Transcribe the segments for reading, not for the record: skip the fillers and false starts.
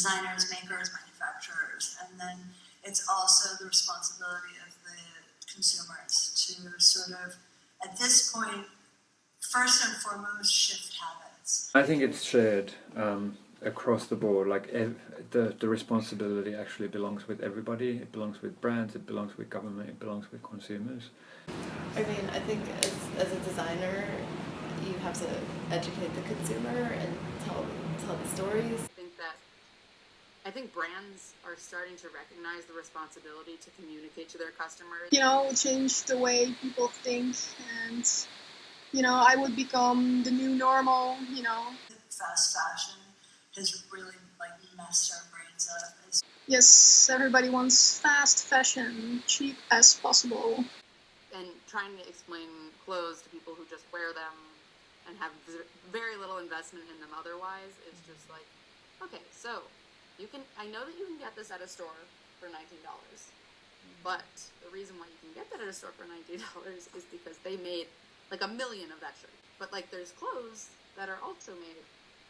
designers, makers, manufacturers, and then it's also the responsibility of the consumers to sort of, at this point, first and foremost, shift habits. I think it's shared across the board. Like the responsibility actually belongs with everybody. It belongs with brands. It belongs with government. It belongs with consumers. I mean, I think as a designer, you have to educate the consumer and tell the stories. I think brands are starting to recognize the responsibility to communicate to their customers. You know, change the way people think, and you know, I would become the new normal. You know, fast fashion has really messed our brains up. Yes, everybody wants fast fashion, cheap as possible. And trying to explain clothes to people who just wear them and have very little investment in them otherwise is just like, okay, so I know that you can get this at a store for $19, but the reason why you can get that at a store for $19 is because they made like 1 million of that shirt. But like there's clothes that are also made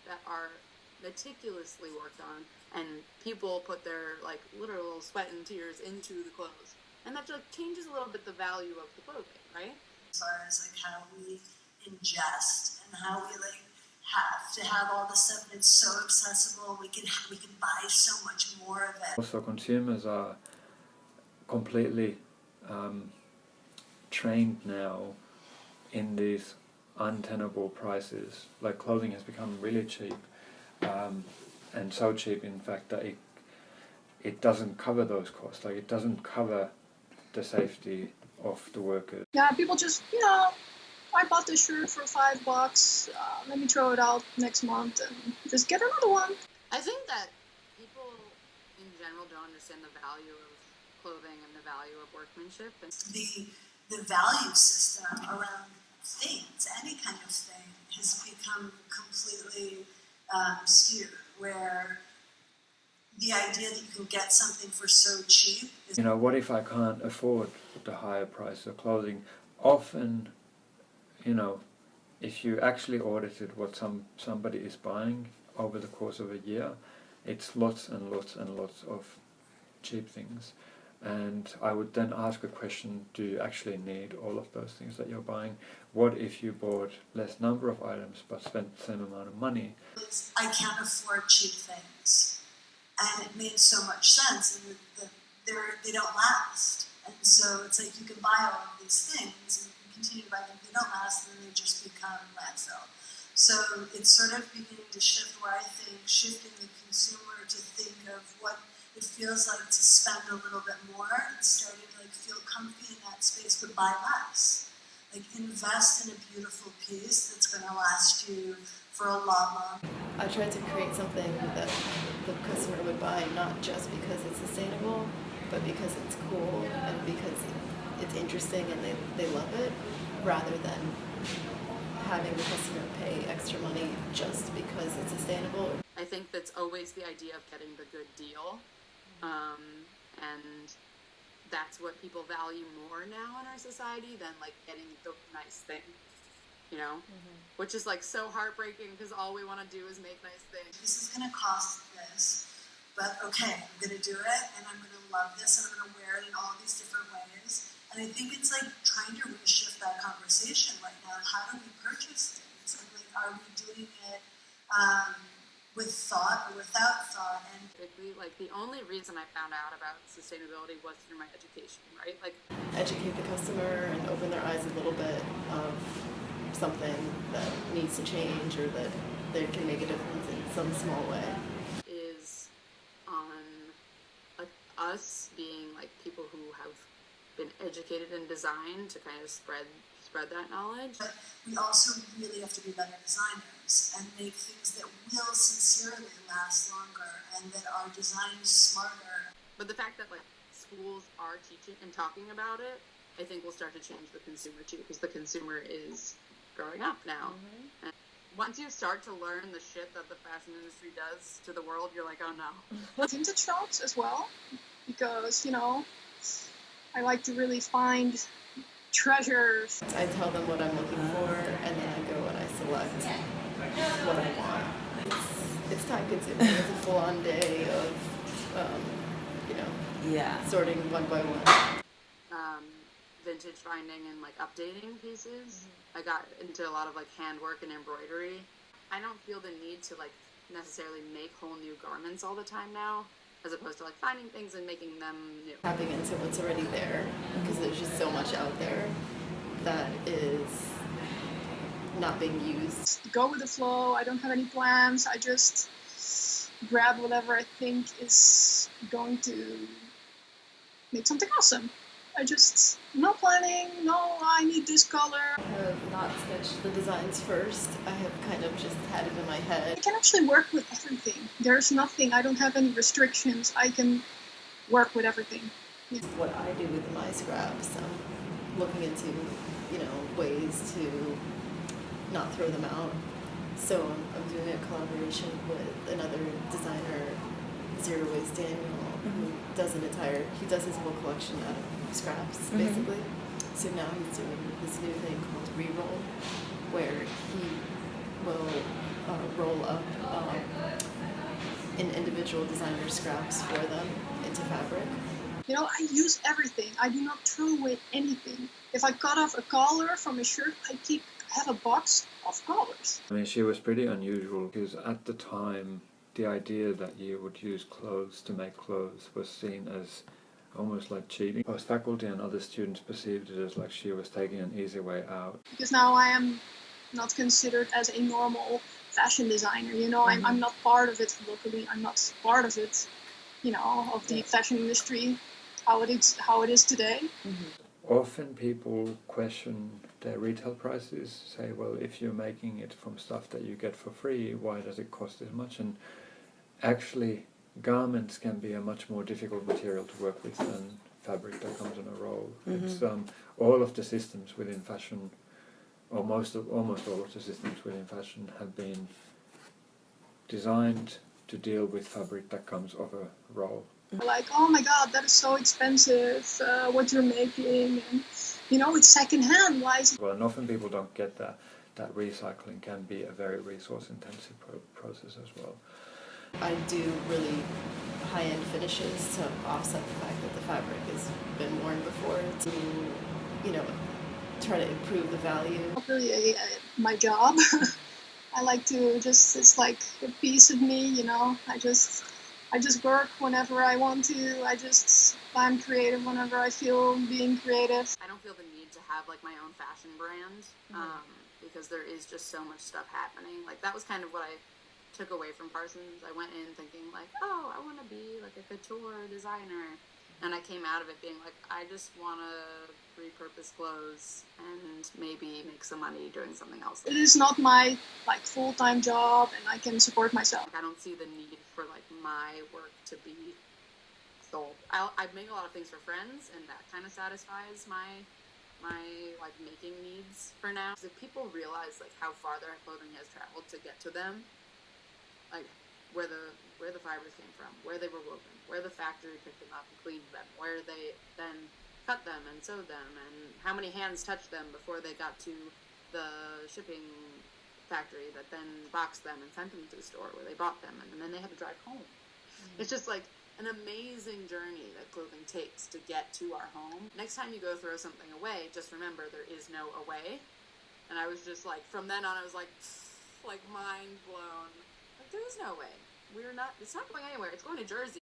that are meticulously worked on, and people put their like literal sweat and tears into the clothes, and that just changes a little bit the value of the clothing, right? As far as like how we ingest and how we have to have all this stuff, and it's so accessible. We can buy so much more of it. Also, consumers are completely trained now in these untenable prices. Like clothing has become really cheap, and so cheap in fact that it doesn't cover those costs. Like it doesn't cover the safety of the workers. Yeah, people just, you know, I bought this shirt for $5. Let me throw it out next month and just get another one. I think that people in general don't understand the value of clothing and the value of workmanship. And the value system around things, any kind of thing, has become completely skewed, where the idea that you can get something for so cheap is... You know, what if I can't afford the higher price of clothing? Often, you know, if you actually audited what somebody is buying over the course of a year, it's lots and lots and lots of cheap things. And I would then ask a question, do you actually need all of those things that you're buying? What if you bought less number of items but spent the same amount of money? I can't afford cheap things. And it made so much sense, and they don't last. And so it's like you can buy all of these things, and you can continue to buy them, they don't last, and then they just become landfill. So it's sort of beginning to shift where I think shifting the consumer to think of what it feels like to spend a little bit more and starting to feel comfy in that space, but buy less. Invest in a beautiful piece that's going to last you for a lot longer. I tried to create something that the customer would buy, not just because it's sustainable, but because it's cool and because it's interesting and they love it, rather than having the customer pay extra money just because it's sustainable. I think that's always the idea of getting the good deal, and that's what people value more now in our society than getting the nice thing, you know, which is so heartbreaking because all we want to do is make nice things. This is going to cost this, but okay, I'm going to do it, and I'm going to love this, and I'm going to wear it in all these different ways. And I think it's trying to reshift that conversation right now. How do we purchase things? Are we doing it with thought or without thought? And the only reason I found out about sustainability was through my education, right? Educate the customer and open their eyes a little bit of something that needs to change or that they can make a difference in some small way. Is on us being people who have been educated in design to kind of spread that knowledge. But we also really have to be better designers and make things that will sincerely last longer and that are designed smarter. But the fact that schools are teaching and talking about it, I think will start to change the consumer too, because the consumer is growing up now. And once you start to learn the shit that the fashion industry does to the world, you're like, oh no. Vintage shops as well, because, you know, I like to really find treasures. I tell them what I'm looking for, and then I go and I select what I want. It's time consuming. It's a full on day of, you know, Yeah. sorting one by one. Vintage finding and like updating pieces. I got into a lot of like handwork and embroidery. I don't feel the need to like necessarily make whole new garments all the time now, as opposed to like finding things and making them new. Tapping into what's already there, because there's just so much out there that is not being used. Go with the flow. I don't have any plans. I just grab whatever I think is going to make something awesome. I just, no planning, no, I need this color. I have not sketched the designs first. I have kind of just had it in my head. I can actually work with everything. There's nothing, I don't have any restrictions. I can work with everything. Yeah. What I do with my scraps, I'm looking into, you know, ways to not throw them out. So I'm doing a collaboration with another designer, Zero Waste Daniel, who does he does his whole collection out of scraps, basically. So now he's doing this new thing called Reroll, where he will roll up in individual designer scraps for them into fabric. You know, I use everything. I do not throw away anything. If I cut off a collar from a shirt, I have a box of collars. I mean, she was pretty unusual because at the time, the idea that you would use clothes to make clothes was seen as almost like cheating. Both faculty and other students perceived it as like she was taking an easy way out. Because now I am not considered as a normal fashion designer. You know, I'm not part of it locally. I'm not part of it, you know, of the fashion industry, how it is today. Often people question their retail prices, say, well, if you're making it from stuff that you get for free, why does it cost as much? And actually, garments can be a much more difficult material to work with than fabric that comes in a roll. It's all of the systems within fashion, or almost all of the systems within fashion have been designed to deal with fabric that comes off a roll. Like, oh my God, that is so expensive, what you're making, and you know, it's secondhand. Why is it? Well, and often people don't get that recycling can be a very resource-intensive process as well. I do really high-end finishes to offset the fact that the fabric has been worn before, to, you know, try to improve the value. Not really my job. I like to just, it's like a piece of me, you know. I just work whenever I want to. I'm creative whenever I feel being creative. I don't feel the need to have like my own fashion brand because there is just so much stuff happening. Like that was kind of what I took away from Parsons. I went in thinking like, oh, I want to be like a couture designer, and I came out of it being like, I just want to repurpose clothes and maybe make some money doing something else. It is not my like full-time job, and I can support myself. I don't see the need for like my work to be sold. I make a lot of things for friends, and that kind of satisfies my like making needs for now. If people realize like how far their clothing has traveled to get to them, like where the fibers came from, where they were woven, where the factory picked them up and cleaned them, where they then cut them and sewed them, and how many hands touched them before they got to the shipping factory that then boxed them and sent them to the store where they bought them, and then they had to drive home. It's just like an amazing journey that clothing takes to get to our home. Next time you go throw something away, just remember there is no away. And I was just like, from then on, I was like mind blown. Like, there is no way. It's not going anywhere. It's going to Jersey.